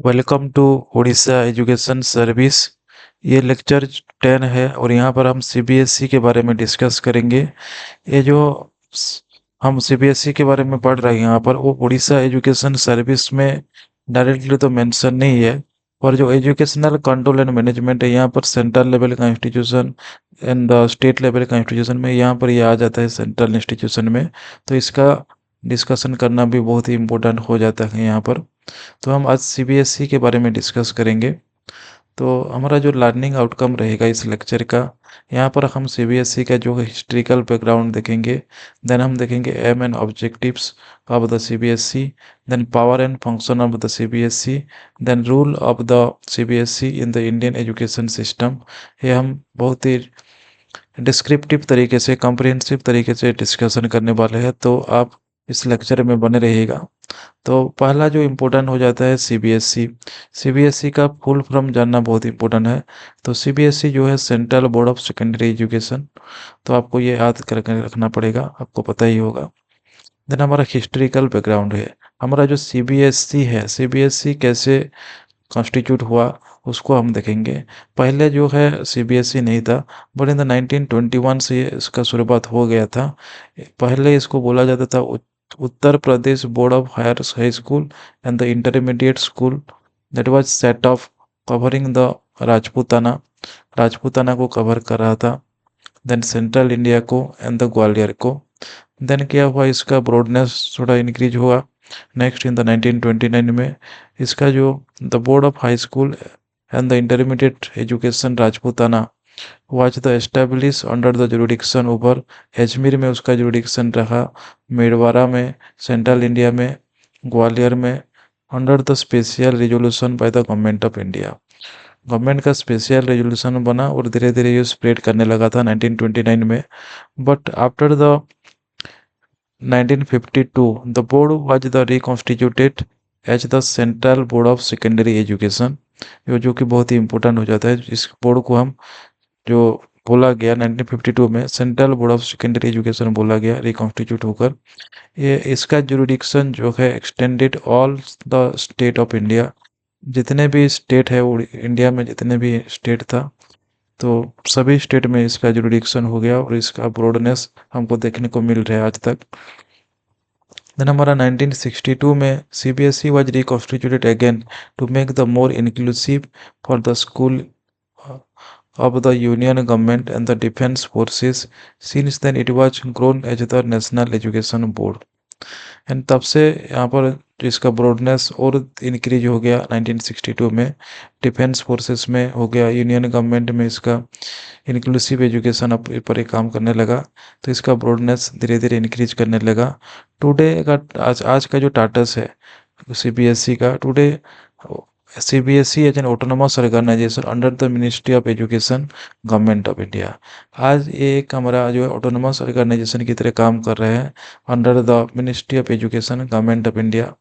Welcome to Orissa education service. ये lecture 10 है और यहाँ पर हम सीबीएसई के बारे में डिस्कस करेंगे। ये जो स- हम सीबीएसई के बारे में पढ़ रहे हैं यहाँ पर, वो उड़ीसा एजुकेशन सर्विस में डायरेक्टली तो मेंशन नहीं है। और जो एजुकेशनल कंट्रोल एंड मैनेजमेंट है यहाँ पर सेंट्रल लेवल का इंस्टीट्यूशन एंड स्टेट लेवल का इंस्टीट्यूशन में, यहाँ पर ये आ जाता है सेंट्रल इंस्टीट्यूशन में। तो इसका डिस्कशन करना भी बहुत ही इम्पोर्टेंट हो जाता है यहाँ पर। तो हम आज सीबीएसई के बारे में डिस्कस करेंगे। तो हमारा जो लर्निंग आउटकम रहेगा इस लेक्चर का, यहाँ पर हम सीबीएसई का जो हिस्ट्रिकल बैकग्राउंड देखेंगे। देन हम देखेंगे aim and objectives of the CBSE. Then power and function of the CBSE. Then rule of the CBSE in the Indian education system. ये हम बहुत ही डिस्क्रिप्टिव तरीके से, कॉम्प्रिहेंसिव तरीके से डिस्कशन करने वाले हैं। तो आप इस लेक्चर में बने रहिएगा। तो पहला जो इम्पोर्टेंट हो जाता है सीबीएसई। सीबीएसई का फुल फॉर्म जानना बहुत इम्पोर्टेंट है। तो सीबीएसई जो है central board of secondary education. तो आपको ये याद करके रखना पड़ेगा, आपको पता ही होगा। देन हमारा हिस्ट्रिकल बैकग्राउंड है। हमारा जो सीबीएसई है, सीबीएसई कैसे कॉन्स्टिट्यूट हुआ उसको हम देखेंगे। पहले जो है सीबीएसई नहीं था, बट इन द 1921 से इसका शुरुआत हो गया था। पहले इसको बोला जाता था Uttar Pradesh board of higher high school and the intermediate school. That was set of covering the Rajputana. Rajputana को कवर कर रहा था। देन सेंट्रल इंडिया को एंड द ग्वालियर को। देन क्या हुआ, इसका ब्रॉडनेस थोड़ा इंक्रीज हुआ। नेक्स्ट इन द 1929 में इसका जो the board of high school and the intermediate education Rajputana was the establish under the jurisdiction over. Ajmer में उसका जुरिडिक्शन रहा, मेड़वाड़ा में, सेंट्रल इंडिया में, ग्वालियर में, under the special resolution by the government of India. Government का स्पेशल रेजोल्यूशन बना और धीरे धीरे ये स्प्रेड करने लगा था 1929 में। But after the 1952 the board was the reconstituted as the central board of secondary education. जो कि बहुत ही इंपॉर्टेंट हो जाता है। इस बोर्ड को हम जो बोला गया 1952 में central board of secondary education बोला गया रिकॉन्स्टिट्यूट होकर। ये इसका जुरिडिक्शन जो है extended all the state of India. जितने भी स्टेट है इंडिया में, जितने भी स्टेट था, तो सभी स्टेट में इसका जुरिडिक्शन हो गया और इसका ब्रॉडनेस हमको देखने को मिल रहा है आज तक। देन हमारा 1962 में CBSE was reconstituted again to make the more inclusive for the school of the Union government and the defense forces. Since then it was grown as the National Education Board. And तब से यहाँ पर जो इसका broadness और increase हो गया 1962 में। डिफेंस फोर्सेस में हो गया, यूनियन गवर्नमेंट में इसका इंक्लूसिव एजुकेशन पर एक काम करने लगा। तो इसका ब्रॉडनेस धीरे धीरे इंक्रीज करने लगा। टुडे का आज आज का जो स्टेटस है सीबीएसई का, today CBSE as an autonomous organisation under the ministry of education, government of India. आज ये एक हमारा जो है ऑटोनोमस ऑर्गेनाइजेशन की तरह काम कर रहे हैं under the ministry of education, government of India.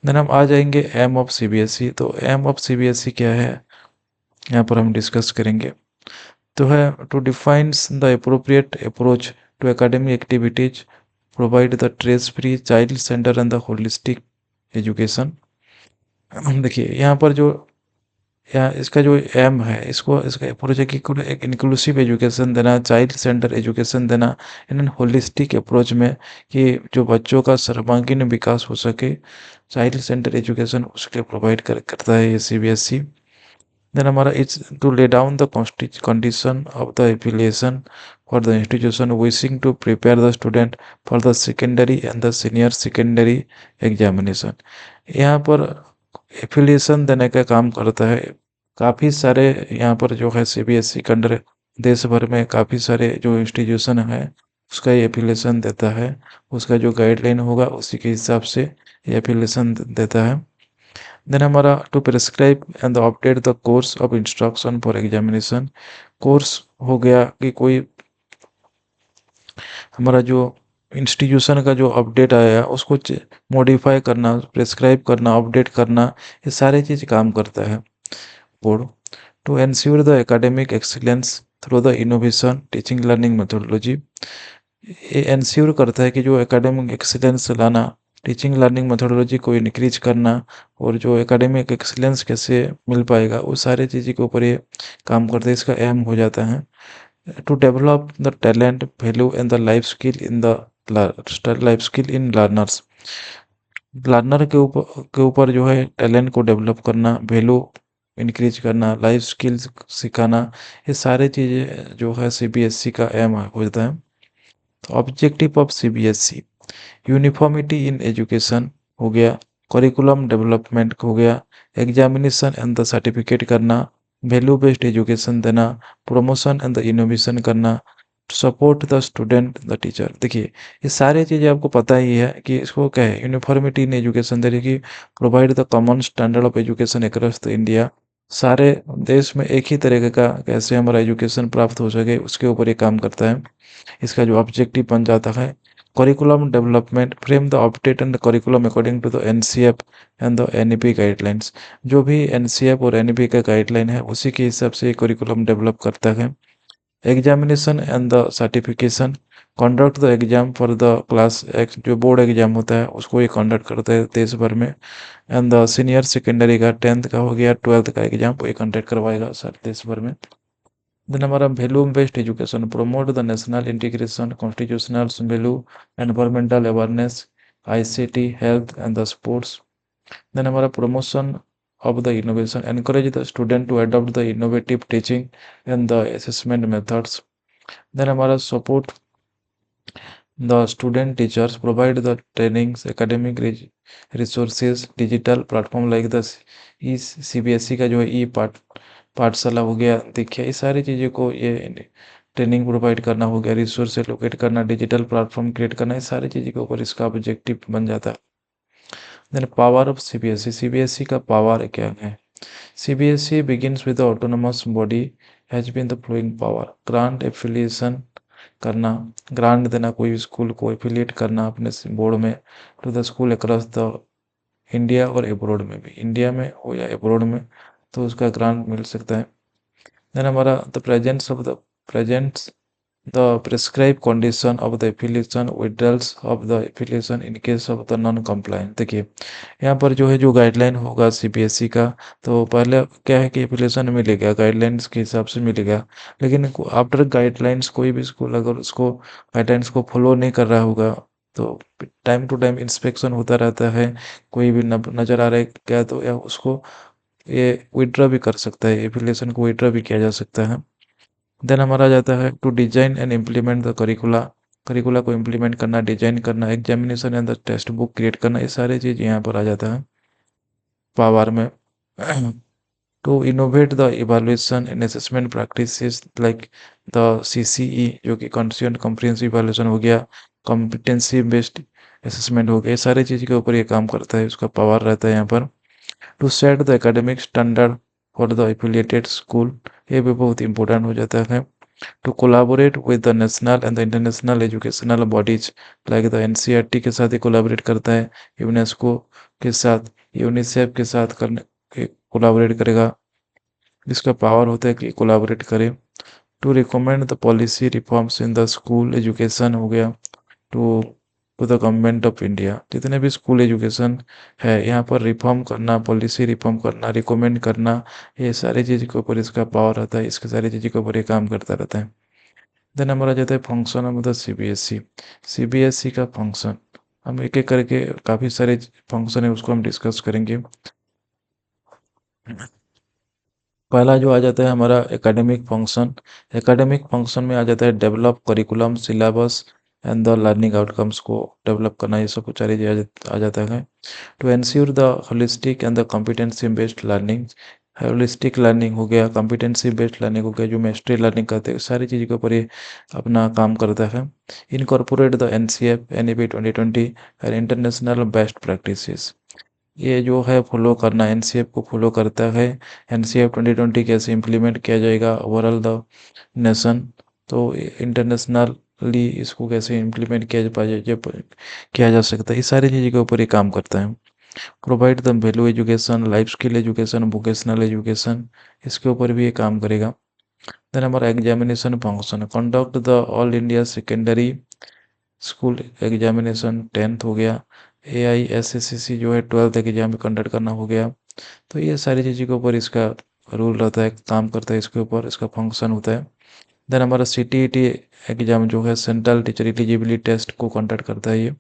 Then हम आ जाएंगे एम ऑफ सीबीएसई। तो एम ऑफ सीबीएसई क्या है, यहाँ पर हम डिस्कस करेंगे। तो है to defines the appropriate approach to academic activities, provide the stress free child centre and the holistic education. देखिए यहाँ पर जो यहाँ इसका जो एम है, इसको इसका अप्रोच है कि एक इंक्लूसिव एजुकेशन देना, चाइल्ड सेंटर एजुकेशन देना इन एन होलिस्टिक अप्रोच में, कि जो बच्चों का सर्वांगीण विकास हो सके। चाइल्ड सेंटर एजुकेशन उसके लिए प्रोवाइड करता है ये सीबीएसई। देन हमारा it's to lay down the condition of the affiliation for the institution wishing to prepare the student for the secondary and the senior secondary examination. यहाँ पर affiliation देने का काम करता है। काफ़ी सारे यहाँ पर जो है सीबीएसई के अंडर देश भर में काफ़ी सारे जो इंस्टीट्यूशन है उसका ये एफिलिएशन देता है। उसका जो गाइडलाइन होगा उसी के हिसाब से ये एफिलिएशन देता है। देन हमारा to prescribe and update the course of instruction for examination. Course हो गया कि कोई हमारा जो इंस्टीट्यूशन का जो अपडेट आया उसको मॉडिफाई करना, प्रिस्क्राइब करना, अपडेट करना, ये सारी चीज़ काम करता है board. To ensure the academic excellence through the innovation teaching learning methodology. ये एंश्योर करता है कि जो एकेडमिक एक्सीलेंस लाना, टीचिंग लर्निंग मेथोडोलॉजी को इंक्रीज करना और जो एकेडमिक एक्सीलेंस कैसे मिल पाएगा, वो सारी चीज़ों के ऊपर ये काम करते हैं। इसका एम हो जाता है to develop the talent value and the life skill in learners। Learner के ऊपर जो है टैलेंट को डेवलप करना, वैल्यू इंक्रीज करना, लाइफ स्किल्स सिखाना, ये सारे चीज़ें जो है सीबीएसई का एम हो जाता है। तो objective of CBSE uniformity in education हो गया, करिकुलम डेवलपमेंट हो गया, एग्जामिनेशन एंड द सर्टिफिकेट करना, वैल्यू बेस्ड एजुकेशन देना, प्रमोशन एंड द इनोवेशन करना, support the student the teacher. देखिए, ये सारी चीज़ें आपको पता ही है कि इसको क्या है, यूनिफॉर्मिटी इन एजुकेशन दे रही कि provide the common standard of education across the India. सारे देश में एक ही तरीके का कैसे हमारा एजुकेशन प्राप्त हो सके, उसके ऊपर ये काम करता है। इसका जो ऑब्जेक्टिव बन जाता है, curriculum development frame the update and curriculum according to the NCF and the NEP guidelines. जो भी एनसीएफ और एनईपी का गाइडलाइन है, उसी के हिसाब से करिकुलम डेवलप करता है। Examination and the certification conduct the exam for the class x, जो बोर्ड एग्जाम होता है उसको ये कंडक्ट करता है देश भर में। एंड द सीनियर सेकेंडरी का 10th का हो गया, 12th का एग्जाम वो कंडक्ट करवाएगा सर देश भर में। देन हमारा value based education promote the national integration, constitutional value, environmental awareness, ICT, health and the sports. Then हमारा promotion of the innovation encourage the student to adopt the innovative teaching and the assessment methods। then हमारा support the student teachers provide the trainings, academic resources, digital platform like the E CBSE का जो है ई पाठशाला हो गया। देखिए, ये सारी चीज़ों को ये ट्रेनिंग प्रोवाइड करना हो गया, रिसोर्स एलोकेट करना, डिजिटल प्लेटफॉर्म क्रिएट करना, ये सारी चीज़ों के ऊपर इसका ऑब्जेक्टिव बन जाता है। Then power of CBSE, CBSE का पावर क्या है? CBSE begins with the autonomous body has been the flowing power, grant affiliation करना, ग्रांट देना कोई स्कूल को, एफिलिएट करना अपने बोर्ड में to the school across the India और एब्रोड में भी, इंडिया में हो या एब्रोड में, तो उसका ग्रांट मिल सकता है। देन हमारा the presents the prescribed condition of the affiliation, withdrawals of the affiliation in case of the non compliant। देखिए, यहाँ पर जो है जो गाइडलाइन होगा सीबीएसई का, तो पहले क्या है कि एफिलिएशन मिलेगा गाइडलाइंस के हिसाब से मिलेगा, लेकिन आफ्टर गाइडलाइंस कोई भी स्कूल अगर उसको गाइडलाइंस को फॉलो नहीं कर रहा होगा, तो टाइम टू टाइम इंस्पेक्शन होता रहता है। कोई भी नज़र आ रहा है क्या, तो या उसको ये विड्रॉ भी कर सकता है, एफिलिएशन को विड्रॉ भी किया जा सकता है। देन हमारा आ जाता है to design and implement the curricula, curricula को इम्प्लीमेंट करना, डिजाइन करना, examination and the text book create करना, ये सारे चीज़ यहाँ पर आ जाता है पावर में। To innovate the evaluation and assessment practices like the CCE, जो कि कॉन्स्टिट्यूएंट कॉम्प्रिहेंसिव इवैल्यूएशन हो गया, कॉम्पिटेंसी बेस्ड असेसमेंट हो गया, ये सारी चीज़ के ऊपर ये काम करता है, उसका पावर रहता है यहाँ पर। To set the academic standard for the affiliated school, ये भी बहुत इंपॉर्टेंट हो जाता है। To collaborate with the national and the international educational bodies like the NCERT के साथ ही कोलाबोरेट करता है, यूनेस्को के साथ, यूनिसेफ के साथ करने कोलाबोरेट करेगा, जिसका पावर होता है कि कोलाबोरेट करे। To recommend the policy reforms in the school education हो गया, to to the government of India, जितने भी स्कूल एजुकेशन है यहाँ पर रिफॉर्म करना, पॉलिसी रिफॉर्म करना, रिकमेंड करना, ये सारी चीज़ के ऊपर इसका पावर रहता है, इसके सारी चीज़ों के ऊपर ये काम करता रहता है। देन हमारा जाता है function of the CBSE, CBSE का फंक्शन, हम एक एक करके काफ़ी सारे फंक्शन है उसको हम डिस्कस करेंगे। पहला जो आ जाता है हमारा एकेडमिक फंक्शन, एकेडमिक फंक्शन में आ जाता है develop curriculum, syllabus and the learning outcomes को डेवलप करना, ये सब कुछ सारी आ जाता है। To ensure the holistic and the competency based learning, holistic learning हो गया, कॉम्पिटेंसी बेस्ड लर्निंग हो गया, जो मास्टरी लर्निंग करते हैं, सारी चीज़ के ऊपर ये अपना काम करता है। Incorporate the NCF NEP 2020 and international best practices, ये जो है फॉलो करना, एनसीएफ को फॉलो करता है। एनसीएफ 2020 कैसे इम्प्लीमेंट किया जाएगा ओवरऑल द नेशन, तो इंटरनेशनली इसको कैसे इम्प्लीमेंट किया जा सकता है, इस सारी चीज़ों के ऊपर ये काम करता है। Provide the value education, life skill education, vocational education, इसके ऊपर भी ये काम करेगा। देन हमारा examination function, conduct the all India secondary school examination 10th हो गया, AISSCC जो है 12th एग्जाम भी कंडक्ट करना हो गया। तो ये सारी चीज़ों के ऊपर इसका रूल रहता है, काम करता है, इसके ऊपर इसका फंक्शन होता है। देन हमारा CTET एग्जाम जो है सेंट्रल टीचर एलिजिबिलिटी टेस्ट को कंडक्ट करता है ये।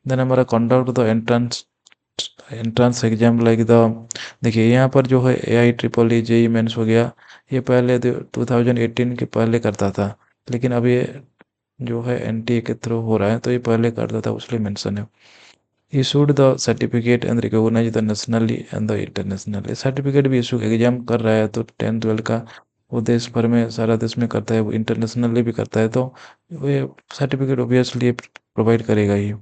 देन हमारा conduct the entrance entrance exam like the, देखिए यहाँ पर जो है AI, JEE मेंस हो गया, ये पहले 2018 के पहले करता था, लेकिन अब ये जो है NTA के थ्रू हो रहा है, तो ये पहले करता था इसलिए मेंशन है। Issued the certificate and recognise the nationally and the internationally, certificate भी इशू एग्जाम कर रहा है तो 10th 12th का वो देश भर में सारा देश में करता है, वो इंटरनेशनली भी करता है, तो वो सर्टिफिकेट ऑब्वियसली प्रोवाइड करेगा ही।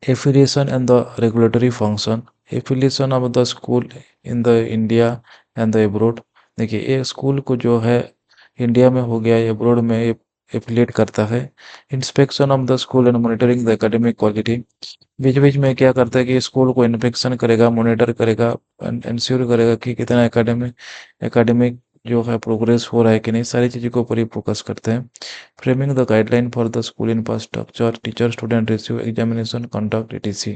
Affiliation and the regulatory function, affiliation of the school in the India and the abroad, देखिए एक स्कूल को जो है इंडिया में हो गया या अब्रोड में एफिलिएट करता है। Inspection of the school and monitoring the academic quality, बीच बीच में क्या करता है कि स्कूल को इन्फेक्शन करेगा, मॉनिटर करेगा, इंश्योर करेगा कि कितना एकेडमिक एकेडमिक जो है प्रोग्रेस हो रहा है कि नहीं, सारी चीज़ों के ऊपर ही फोकस करते हैं। Framing the guideline for the school infrastructure, teacher student ratio, examination conduct etc।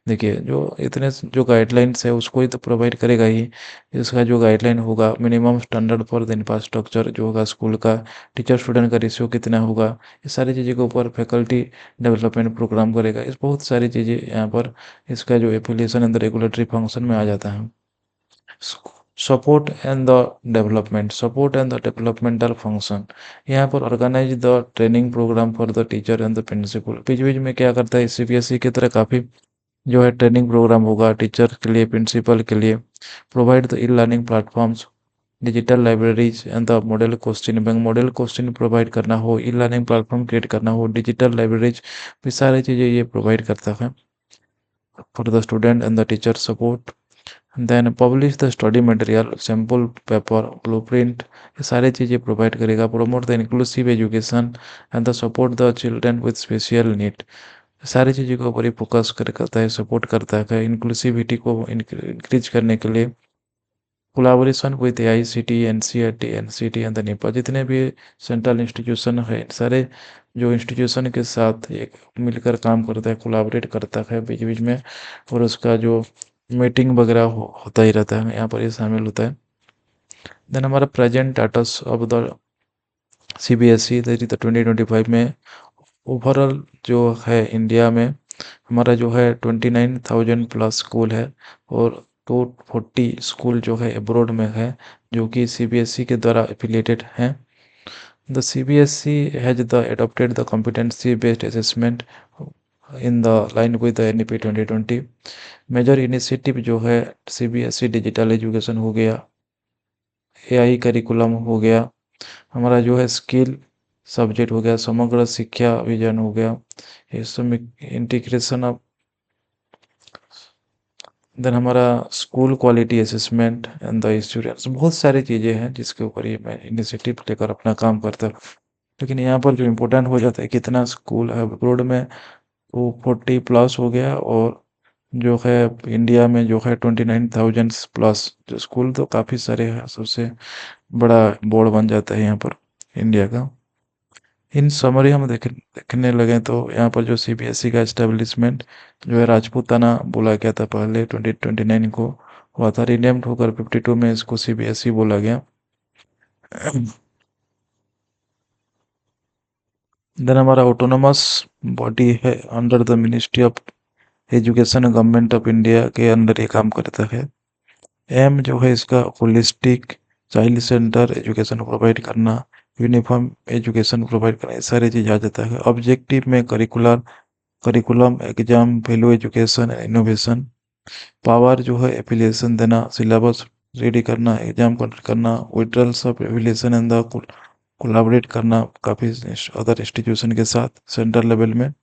देखिए जो इतने जो गाइडलाइंस है उसको ही तो प्रोवाइड करेगा ही, इसका जो गाइडलाइन होगा minimum standard for the infrastructure जो होगा स्कूल का, टीचर स्टूडेंट का रेशियो कितना होगा, ये सारी चीज़ों के ऊपर फैकल्टी डेवलपमेंट प्रोग्राम करेगा। इस बहुत सारी चीज़ें यहाँ पर इसका जो affiliation and the regulatory function में आ जाता है। Support and the developmental function, यहाँ पर organise the training programme for the teacher and the principal, बीच बीच में क्या करता है CBSE की तरह काफ़ी जो है ट्रेनिंग प्रोग्राम होगा टीचर के लिए, प्रिंसिपल के लिए। Provide the e learning platforms, digital libraries and the model question bank, model question provide करना हो, ई लर्निंग प्लेटफॉर्म क्रिएट करना हो, डिजिटल लाइब्रेरीज, ये सारी चीज़ें ये प्रोवाइड करता है for the student and the teacher support. Then publish the study material, sample paper, blueprint, ये सारी चीज़ें प्रोवाइड करेगा। Promote the inclusive education and the support the children with special need, सारी चीज़ों के ऊपर ही फोकस करता है, सपोर्ट करता है इंक्लूसिविटी को इंक्रीज करने के लिए। Collaboration with AICT, NCERT, NCT and the Nipah, जितने भी सेंट्रल इंस्टीट्यूशन है सारे जो इंस्टीट्यूशन के साथ एक मिलकर काम करता है, कोलाबोरेट करता है बीच बीच में, और उसका जो मीटिंग वगैरह होता ही रहता है, यहाँ पर ये शामिल होता है। देन हमारा present status of the CBSE 2025 में ओवरऑल जो है इंडिया में हमारा जो है 29,000 प्लस स्कूल है, और 240 स्कूल जो है अब्रॉड में है जो कि CBSE के द्वारा एफिलिएटेड हैं। The CBSE has the adopted the competency based assessment in the line with the NEP 2020। Major initiative जो है CBSE डिजिटल एजुकेशन हो गया, AI करिकुलम हो गया, हमारा जो है स्किल सब्जेक्ट हो गया, समग्र शिक्षा अभियान हो गया, इसमें इंटीग्रेशन ऑफ, देन हमारा school quality assessment and the students, बहुत सारी चीज़ें हैं जिसके ऊपर ये मैं इनिशिएटिव लेकर अपना काम करता हूँ। लेकिन यहाँ पर जो इम्पोर्टेंट हो जाता है कितना स्कूल है अब्रोड में, वो 40 प्लस हो गया, और जो है इंडिया में जो है 29,000 प्लस जो स्कूल, तो काफ़ी सारे हैं, सबसे बड़ा बोर्ड बन जाता है यहाँ पर इंडिया का। इन समरी हम देखने लगे तो यहाँ पर जो CBSE का एस्टेब्लिशमेंट जो है राजपूताना बोला गया था पहले 2029 को हुआ था, रिनेम्ड होकर 52 में इसको CBSE बोला गया। देन हमारा ऑटोनोमस बॉडी है under the ministry of education, government of India के अंदर ये काम करता है। एम जो है इसका holistic child centre education provide करना, यूनिफॉर्म एजुकेशन प्रोवाइड करना, ये सारी चीज़ आ जाता है। ऑब्जेक्टिव में curriculum, exam, value education, innovation. Power जो है एफिलिएशन देना, सिलेबस रेडी करना, एग्जाम कंडक्ट करना, withdrawals of affiliation and the collaborate करना काफ़ी अदर इंस्टीट्यूशन के साथ सेंट्रल लेवल में।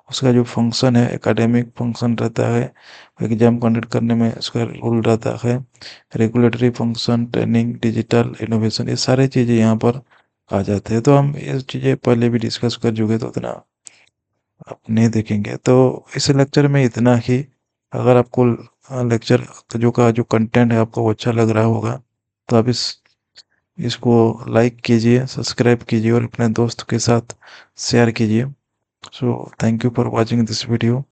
उसका जो फंक्शन है एकेडमिक फंक्शन रहता है, एग्जाम कंडक्ट करने में उसका रोल रहता है। Regulatory function, training, digital innovation, ये सारी चीज़ें यहाँ पर आ जाते हैं। तो हम ये चीज़ें पहले भी डिस्कस कर चुके, तो उतना आप नहीं देखेंगे। तो इस लेक्चर में इतना ही। अगर आपको लेक्चर जो कंटेंट है आपको वो अच्छा लग रहा होगा, तो आप इसको लाइक कीजिए, सब्सक्राइब कीजिए और अपने दोस्त के साथ शेयर कीजिए। So thank you for watching this video.